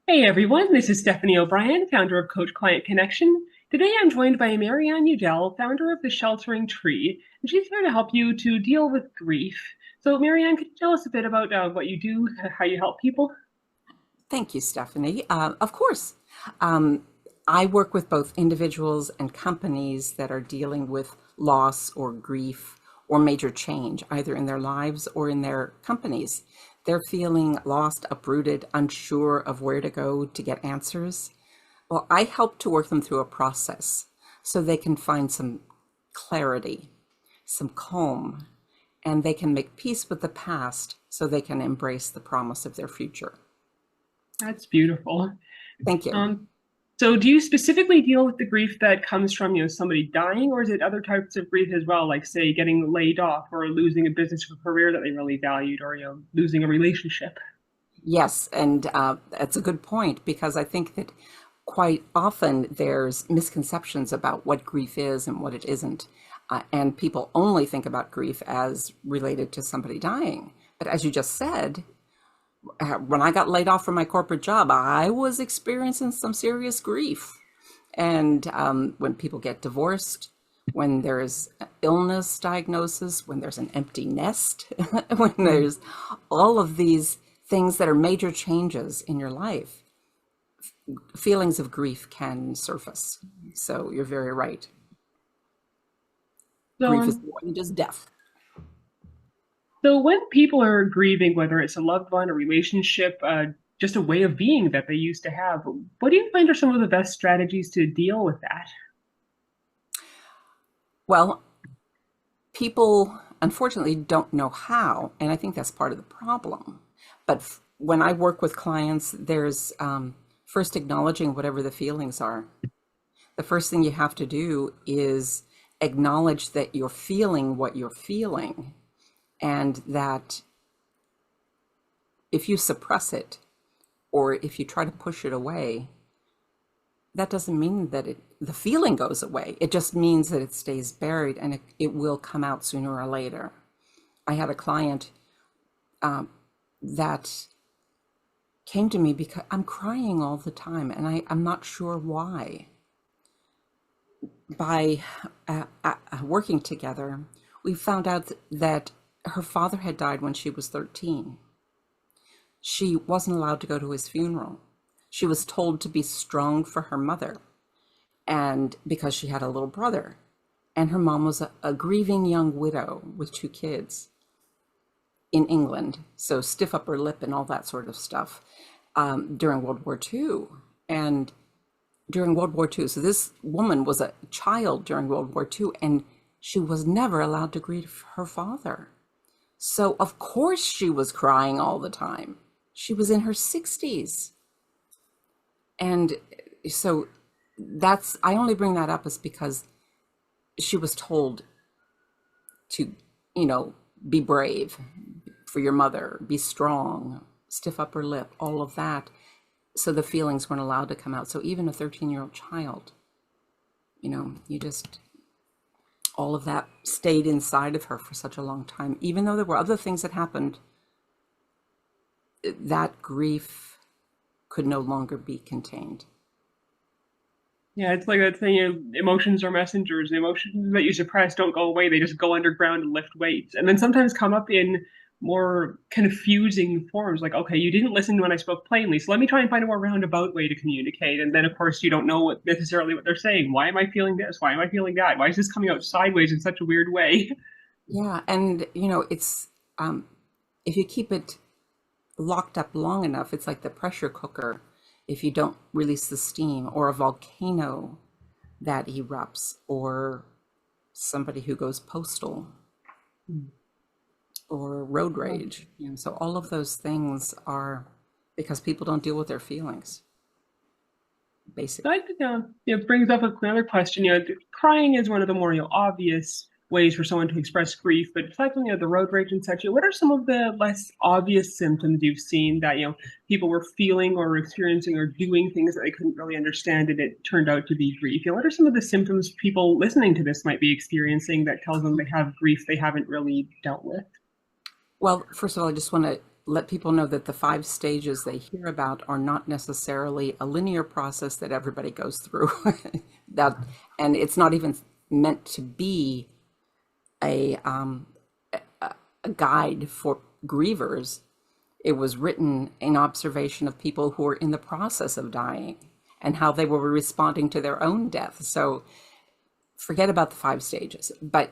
Hey everyone, this is Stephanie O'Brien, founder of Coach Client Connection. Today I'm joined by Maryann Udel, founder of The Sheltering Tree, and she's here to help you to deal with grief. So, Maryann, could you tell us a bit about what you do, how you help people? Thank you, Stephanie. Of course. Um, I work with both individuals and companies that are dealing with loss or grief or major change, either in their lives or in their companies. They're feeling lost, uprooted, unsure of where to go to get answers. Well, I help to work them through a process so they can find some clarity, some calm, and they can make peace with the past so they can embrace the promise of their future. That's beautiful. Thank you. Um, so, do you specifically deal with the grief that comes from, somebody dying, or is it other types of grief as well, like say getting laid off or losing a business or career that they really valued, or losing a relationship? Yes, and that's a good point because I think that quite often there's misconceptions about what grief is and what it isn't. And people only think about grief as related to somebody dying. But as you just said, when I got laid off from my corporate job, I was experiencing some serious grief. And when people get divorced, when there's illness diagnosis, when there's an empty nest, when there's all of these things that are major changes in your life, feelings of grief can surface. So you're very right. So, Grief is more than just death. So when people are grieving, whether it's a loved one, a relationship, just a way of being that they used to have, what do you find are some of the best strategies to deal with that? Well, people unfortunately don't know how, and I think that's part of the problem. But when I work with clients, there's first acknowledging whatever the feelings are. The first thing you have to do is acknowledge that you're feeling what you're feeling, and that if you suppress it or if you try to push it away, that doesn't mean that the feeling goes away. It just means that it stays buried and it will come out sooner or later. I had a client that came to me because I'm crying all the time and I'm not sure why. By working together, we found out that her father had died when she was 13. She wasn't allowed to go to his funeral. She was told to be strong for her mother, and because she had a little brother. And her mom was a grieving young widow with two kids in England, so stiff upper lip and all that sort of stuff during World War II. And during World War II, so this woman was a child during World War II, and she was never allowed to grieve her father. So, of course, she was crying all the time. She was in her 60s. And so I only bring that up is because she was told to, be brave for your mother, be strong, stiff upper lip, all of that. So the feelings weren't allowed to come out. So even a 13-year-old child, you just, all of that stayed inside of her for such a long time. Even though there were other things that happened, that grief could no longer be contained. Yeah, it's like that saying, emotions are messengers. The emotions that you suppress don't go away. They just go underground and lift weights. And then sometimes come up in more confusing forms. Like, okay, you didn't listen when I spoke plainly, so let me try and find a more roundabout way to communicate. And then, of course, you don't know necessarily what they're saying. Why am I feeling this? Why am I feeling that? Why is this coming out sideways in such a weird way? Yeah, and it's if you keep it locked up long enough, it's like the pressure cooker. If you don't release the steam, or a volcano that erupts, or somebody who goes postal, or road rage. So all of those things are because people don't deal with their feelings, So basically. I think it brings up another question. Crying is one of the more obvious ways for someone to express grief, but aside from the road rage and such, what are some of the less obvious symptoms you've seen that people were feeling or experiencing or doing things that they couldn't really understand and it turned out to be grief? What are some of the symptoms people listening to this might be experiencing that tells them they have grief they haven't really dealt with? Well, first of all, I just want to let people know that the 5 stages they hear about are not necessarily a linear process that everybody goes through. that, and it's not even meant to be a a guide for grievers. It was written in observation of people who were in the process of dying and how they were responding to their own death. So forget about the 5 stages. But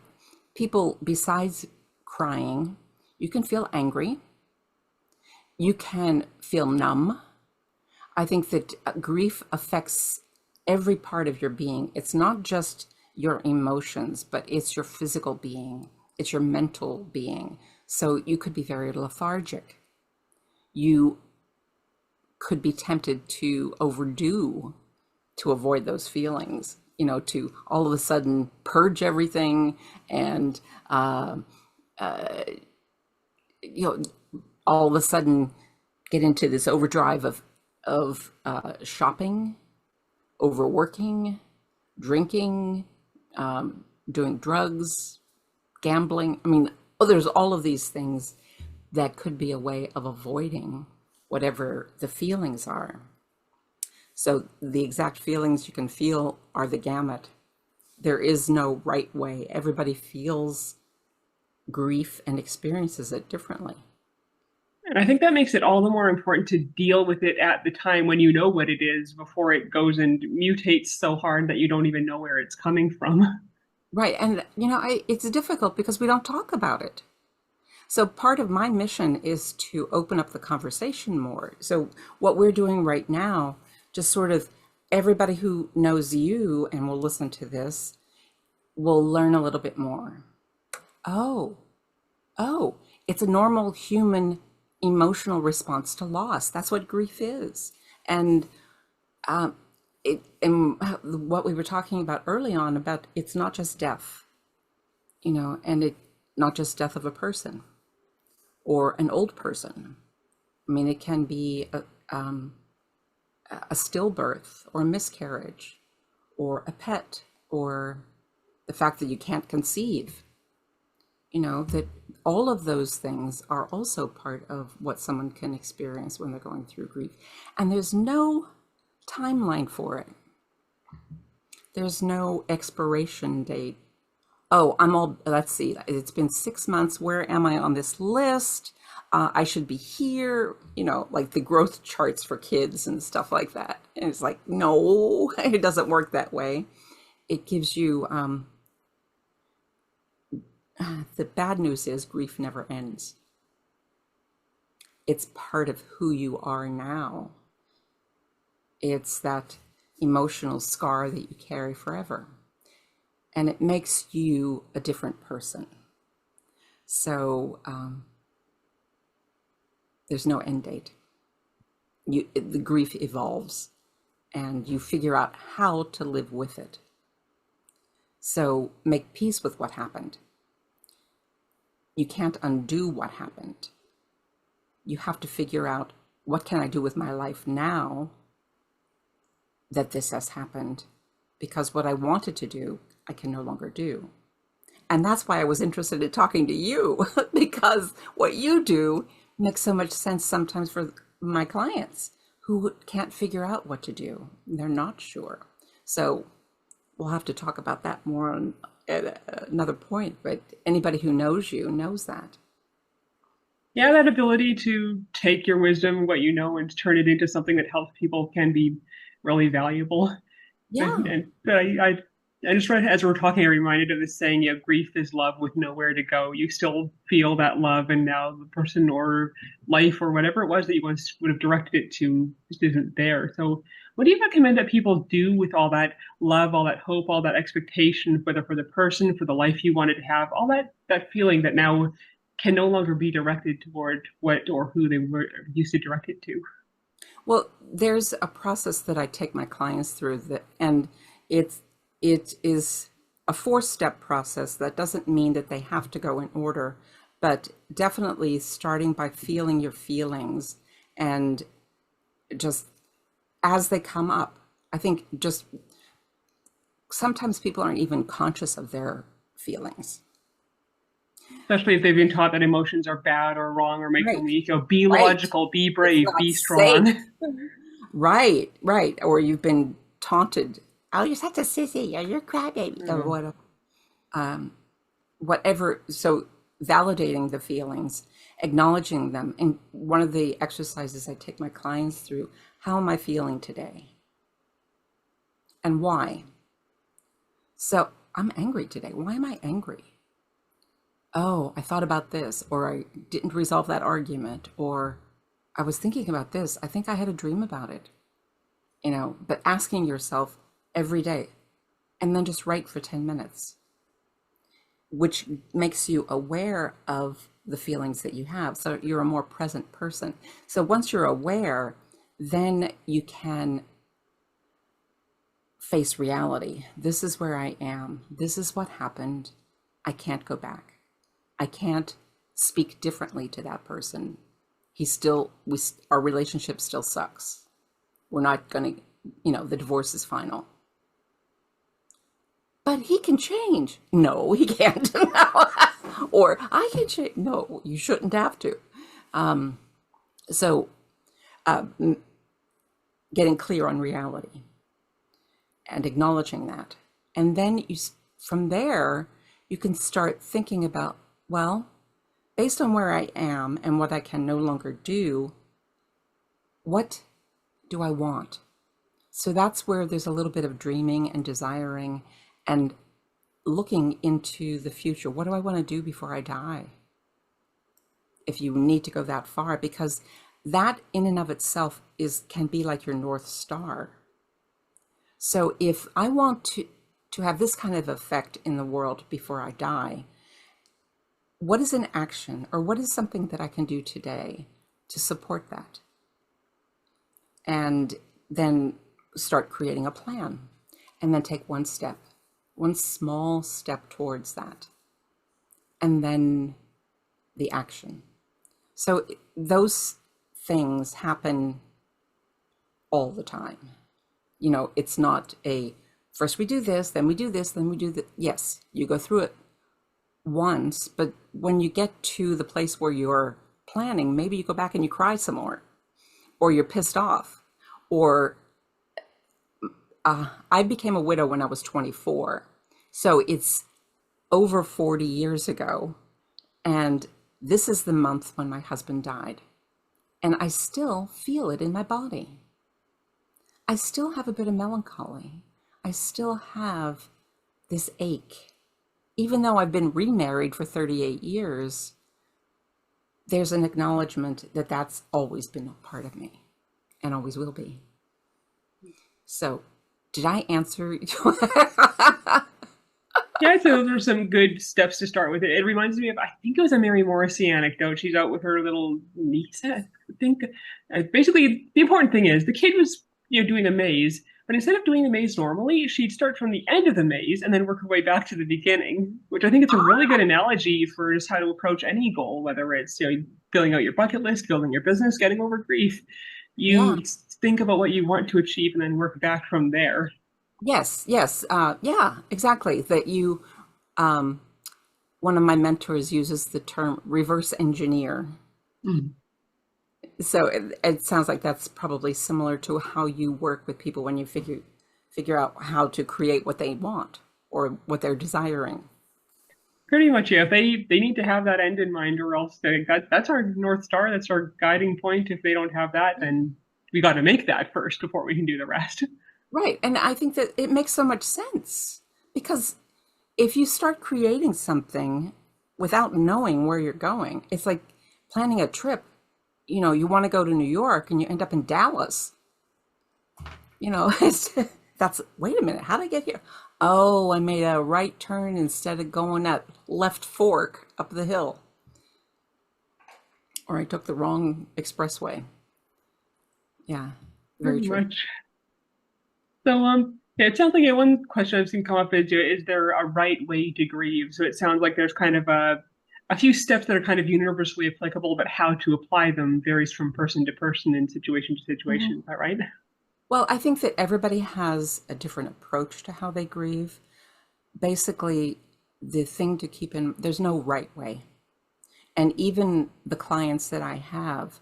people, besides crying, you can feel angry, you can feel numb. I think that grief affects every part of your being. It's not just your emotions, but it's your physical being, it's your mental being. So you could be very lethargic. You could be tempted to overdo to avoid those feelings, you know, to all of a sudden purge everything and, you know, all of a sudden get into this overdrive of shopping, overworking, drinking, doing drugs, gambling. I mean, oh, there's all of these things that could be a way of avoiding whatever the feelings are. So the exact feelings you can feel are the gamut. There is no right way. Everybody feels grief and experiences it differently. And I think that makes it all the more important to deal with it at the time when you know what it is before it goes and mutates so hard that you don't even know where it's coming from. Right. And, you know, it's difficult because we don't talk about it. So part of my mission is to open up the conversation more. So what we're doing right now, just sort of everybody who knows you and will listen to this will learn a little bit more. Oh, oh, it's a normal human emotional response to loss. That's what grief is. And and what we were talking about early on about it's not just death, you know, and it not just death of a person or an old person. I mean, it can be a stillbirth or a miscarriage or a pet or the fact that you can't conceive. You know, that all of those things are also part of what someone can experience when they're going through grief. And there's no timeline for it. There's no expiration date. Oh, let's see, it's been 6 months. Where am I on this list? I should be here, you know, like the growth charts for kids and stuff like that. And it's like, no, it doesn't work that way. It gives you, the bad news is grief never ends. It's part of who you are now. It's that emotional scar that you carry forever. And it makes you a different person. So there's no end date. The grief evolves and you figure out how to live with it. So make peace with what happened. You can't undo what happened. You have to figure out, what can I do with my life now that this has happened? Because what I wanted to do, I can no longer do. And that's why I was interested in talking to you, because what you do makes so much sense sometimes for my clients who can't figure out what to do. They're not sure. So we'll have to talk about that more at another point, but anybody who knows you knows that. Yeah, that ability to take your wisdom, what you know, and turn it into something that helps people can be really valuable. Yeah. And I just read as we're talking, I reminded of this saying, grief is love with nowhere to go. You still feel that love, and now the person or life or whatever it was that you once would have directed it to just isn't there. So, what do you recommend that people do with all that love, all that hope, all that expectation, whether for the person, for the life you wanted to have, all that feeling that now can no longer be directed toward what or who they were used to direct it to? Well, there's a process that I take my clients through and it is a 4-step process. That doesn't mean that they have to go in order, but definitely starting by feeling your feelings and just as they come up. I think just sometimes people aren't even conscious of their feelings. Especially if they've been taught that emotions are bad or wrong or make them Right, weak. Be right. logical, be It's brave, not be safe. strong. Right, right. Or you've been taunted. Oh, you're such a sissy, or you're a crybaby, or Yeah. whatever. Um, whatever. So validating the feelings, acknowledging them. And one of the exercises I take my clients through, how am I feeling today? And why? So I'm angry today. Why am I angry? Oh, I thought about this, or I didn't resolve that argument, or I was thinking about this. I think I had a dream about it, but asking yourself every day and then just write for 10 minutes, which makes you aware of the feelings that you have. So you're a more present person. So once you're aware, then you can face reality. This is where I am. This is what happened. I can't go back. I can't speak differently to that person. Our relationship still sucks. We're not going to, the divorce is final. But he can change. No, he can't. Or I can change. No, you shouldn't have to. So getting clear on reality and acknowledging that. And then from there, you can start thinking about, well, based on where I am and what I can no longer do, what do I want? So that's where there's a little bit of dreaming and desiring and looking into the future. What do I want to do before I die? If you need to go that far, because that in and of itself can be like your North Star. So if I want to have this kind of effect in the world before I die, what is an action or what is something that I can do today to support that? And then start creating a plan and then take one small step towards that. And then the action. So those things happen all the time. It's not first we do this, then we do this, then we do that. Yes, you go through it once, but when you get to the place where you're planning, maybe you go back and you cry some more, or you're pissed off, or I became a widow when I was 24. So it's over 40 years ago. And this is the month when my husband died. And I still feel it in my body. I still have a bit of melancholy. I still have this ache. Even though I've been remarried for 38 years, there's an acknowledgement that that's always been a part of me and always will be. So, did I answer? Yeah, I'd say those are some good steps to start with. It reminds me of, I think it was a Mary Morrissey anecdote. She's out with her little niece, I think. Basically, the important thing is the kid was, doing a maze, but instead of doing the maze normally, she'd start from the end of the maze and then work her way back to the beginning, which I think it's a really good analogy for just how to approach any goal, whether it's, filling out your bucket list, building your business, getting over grief. Yeah. You think about what you want to achieve and then work back from there. Yes, yes. Yeah, exactly. Um, one of my mentors uses the term reverse engineer. Mm. So it sounds like that's probably similar to how you work with people when you figure out how to create what they want or what they're desiring. Pretty much, yeah. If they need to have that end in mind, or else that's our North Star. That's our guiding point. If they don't have that, then we got to make that first before we can do the rest. Right. And I think that it makes so much sense because if you start creating something without knowing where you're going, it's like planning a trip. You want to go to New York and you end up in Dallas. Wait a minute, how did I get here? Oh, I made a right turn instead of going that left fork up the hill. Or I took the wrong expressway. Yeah, very Pretty true. much. So, yeah, it sounds like one question I've seen come up is there a right way to grieve? So it sounds like there's kind of a few steps that are kind of universally applicable, but how to apply them varies from person to person and situation to situation. Mhm. Is that right? Well, I think that everybody has a different approach to how they grieve. Basically, the thing to keep in, there's no right way. And even the clients that I have,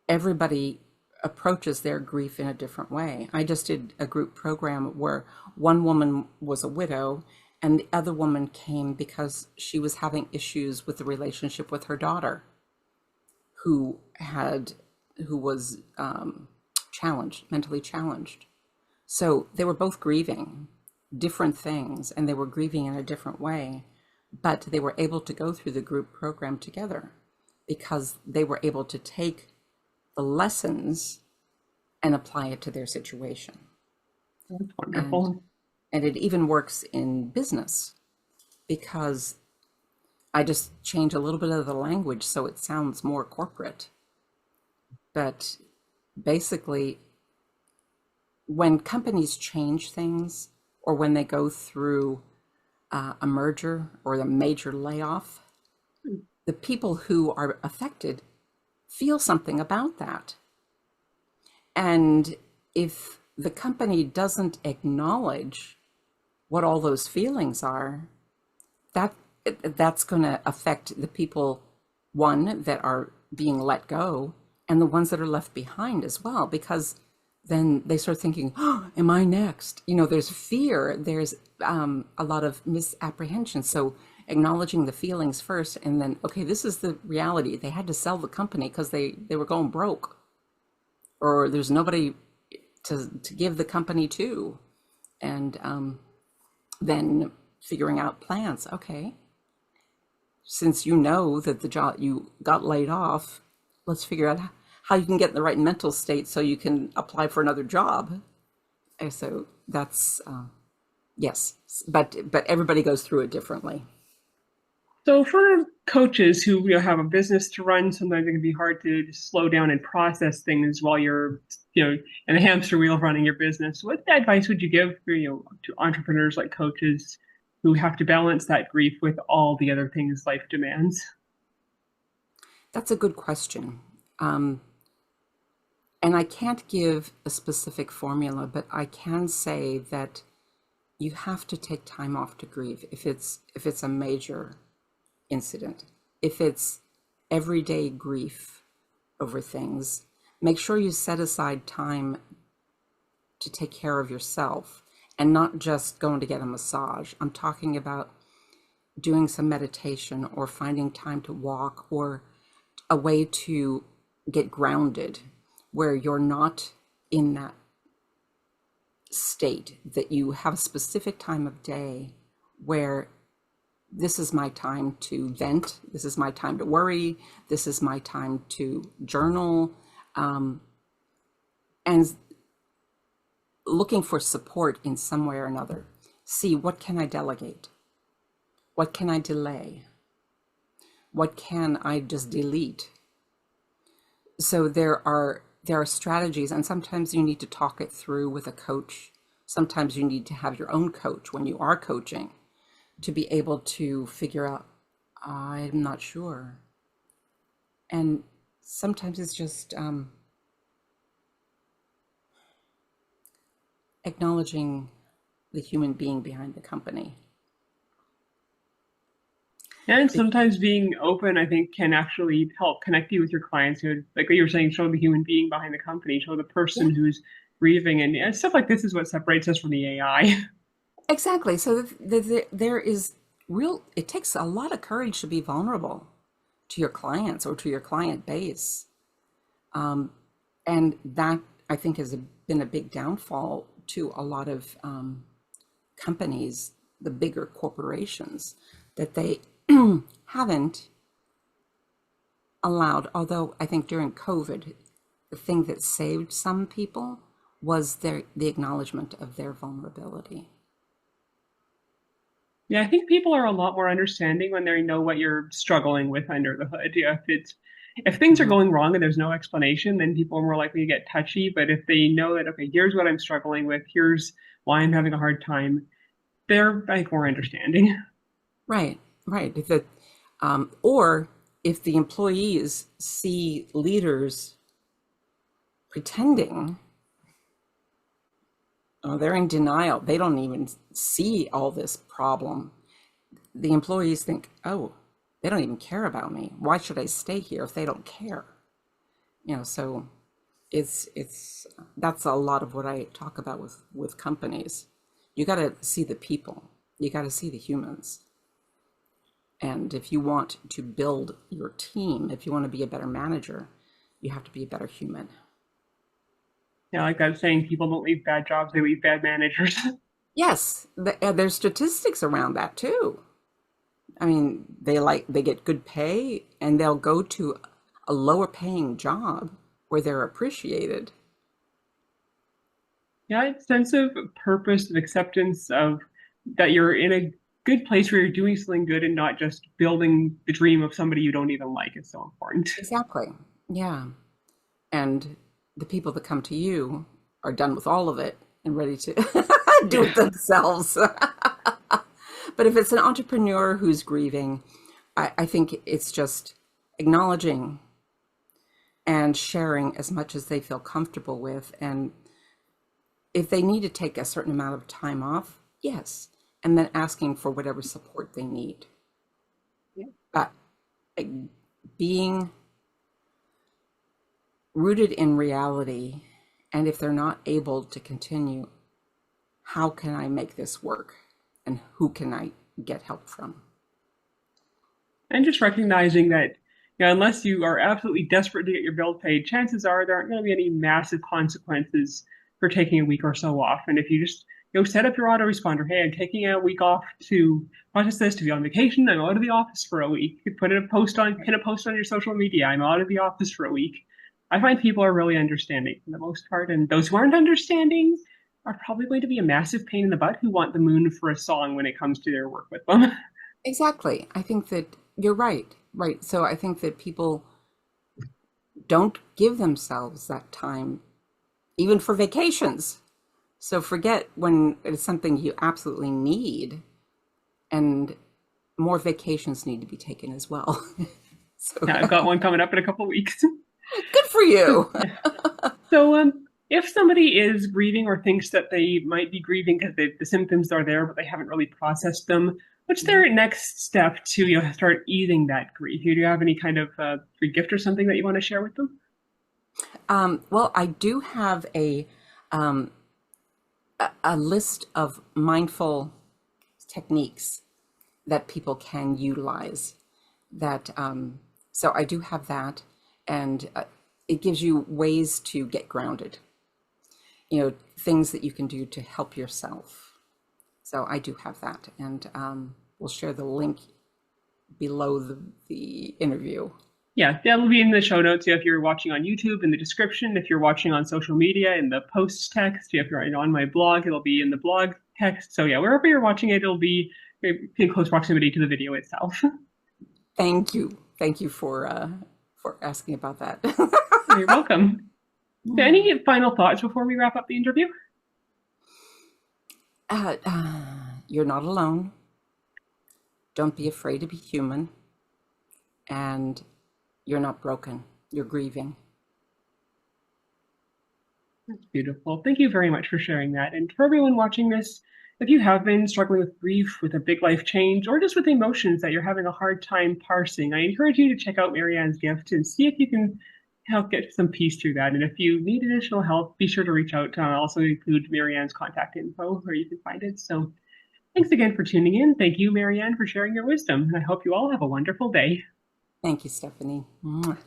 everybody approaches their grief in a different way. I just did a group program where one woman was a widow and the other woman came because she was having issues with the relationship with her daughter who had who was challenged, mentally challenged. So they were both grieving different things and they were grieving in a different way, but they were able to go through the group program together because they were able to take the lessons and apply it to their situation. That's And wonderful. and it even works in business because I just change a little bit of the language so it sounds more corporate. But basically, when companies change things or when they go through a merger or a major layoff, the people who are affected feel something about that. And if the company doesn't acknowledge what all those feelings are, that that's going to affect the people, one, that are being let go and the ones that are left behind as well, because then they start thinking, oh, am I next? There's fear, there's a lot of misapprehension. So acknowledging the feelings first, and then, okay, this is the reality. They had to sell the company because they were going broke, or there's nobody to give the company to. And then figuring out plans. Okay, since you know that the job you got laid off, let's figure out how you can get in the right mental state so you can apply for another job. And so that's yes, but everybody goes through it differently. So for coaches who have a business to run, sometimes it can be hard to slow down and process things while you're in the hamster wheel of running your business. What advice would you give for to entrepreneurs like coaches who have to balance that grief with all the other things life demands? That's a good question. Um, and I can't give a specific formula, but I can say that you have to take time off to grieve if it's a major incident. If it's everyday grief over things, make sure you set aside time to take care of yourself and not just going to get a massage. I'm talking about doing some meditation or finding time to walk or a way to get grounded where you're not in that state, that you have a specific time of day where this is my time to vent, this is my time to worry, this is my time to journal, and looking for support in some way or another. See, what can I delegate? What can I delay? What can I just delete? So there are strategies, and sometimes you need to talk it through with a coach. Sometimes you need to have your own coach when you are coaching to be able to figure out, I'm not sure. And sometimes it's just acknowledging the human being behind the company. And sometimes being open, I think, can actually help connect you with your clients who, like what you were saying, show the human being behind the company, show the Yeah, person who's grieving. And stuff like this is what separates us from the AI. exactly. So there is it takes a lot of courage to be vulnerable to your clients or to your client base. And that, I think, has been a big downfall to a lot of companies, the bigger corporations, that they haven't allowed. Although I think during COVID, the thing that saved some people was the acknowledgement of their vulnerability. Yeah, I think people are a lot more understanding when they know what you're struggling with under the hood. Yeah, if things are Mhm. going wrong and there's no explanation, then people are more likely to get touchy. But if they know that, okay, here's what I'm struggling with, here's why I'm having a hard time, they're, I think, more understanding. Right, right. If it, or if the employees see leaders pretending, they're in denial. They don't even see all this problem. The employees think, oh, They don't even care about me. Why should I stay here if they don't care? So it's that's a lot of what I talk about with companies. You got to see the people. You got to see the humans. And if you want to build your team, if you want to be a better manager, you have to be a better human. Yeah, like that saying, people don't leave bad jobs, they leave bad managers. Yes, there's statistics around that too. I mean, they get good pay and they'll go to a lower paying job where they're appreciated. Yeah, it's sense of purpose and acceptance of that you're in a good place where you're doing something good and not just building the dream of somebody you don't even like is so important. Exactly. Yeah. And the people that come to you are done with all of it and ready to do Yeah. it themselves. But if it's an entrepreneur who's grieving, I think it's just acknowledging and sharing as much as they feel comfortable with. And if they need to take a certain amount of time off, yes. And then asking for whatever support they need. Yeah. But being rooted in reality, and if they're not able to continue, how can I make this work? And who can I get help from? And just recognizing that, unless you are absolutely desperate to get your bill paid, chances are there aren't going to be any massive consequences for taking a week or so off. And if you just, set up your autoresponder, hey, I'm taking a week off to process this, to be on vacation. I'm out of the office for a week. You pin a post on your social media. I'm out of the office for a week. I find people are really understanding for the most part. And those who aren't understanding are probably going to be a massive pain in the butt who want the moon for a song when it comes to their work with them. Exactly. I think that you're right. Right. So I think that people don't give themselves that time, even for vacations. So forget when it's something you absolutely need, and more vacations need to be taken as well. So Yeah, I've got one coming up in a couple of weeks. good for you. Yeah. So, if somebody is grieving or thinks that they might be grieving because the symptoms are there, but they haven't really processed them, what's their next step to start easing that grief? Do you have any kind of free gift or something that you want to share with them? Well, I do have um, a list of mindful techniques that people can utilize. That so I do have that, and it gives you ways to get grounded. Things that you can do to help yourself. So I do have that, and we'll share the link below the interview. Yeah, that'll be in the show notes. If you're watching on YouTube, in the description. If you're watching on social media, in the posts text. If you're on my blog, it'll be in the blog text. So yeah, wherever you're watching it, it'll be in close proximity to the video itself. Thank you. Thank you for asking about that. You're welcome. So any final thoughts before we wrap up the interview? You're not alone. Don't be afraid to be human. And you're not broken. You're grieving. That's beautiful. Thank you very much for sharing that. And for everyone watching this, if you have been struggling with grief, with a big life change, or just with emotions that you're having a hard time parsing, I encourage you to check out Maryann's gift and see if you can help get some peace through that. And if you need additional help, be sure to reach out. I'll also include Maryann's contact info where you can find it. So thanks again for tuning in. Thank you, Maryann, for sharing your wisdom. And I hope you all have a wonderful day. Thank you, Stephanie. Mwah.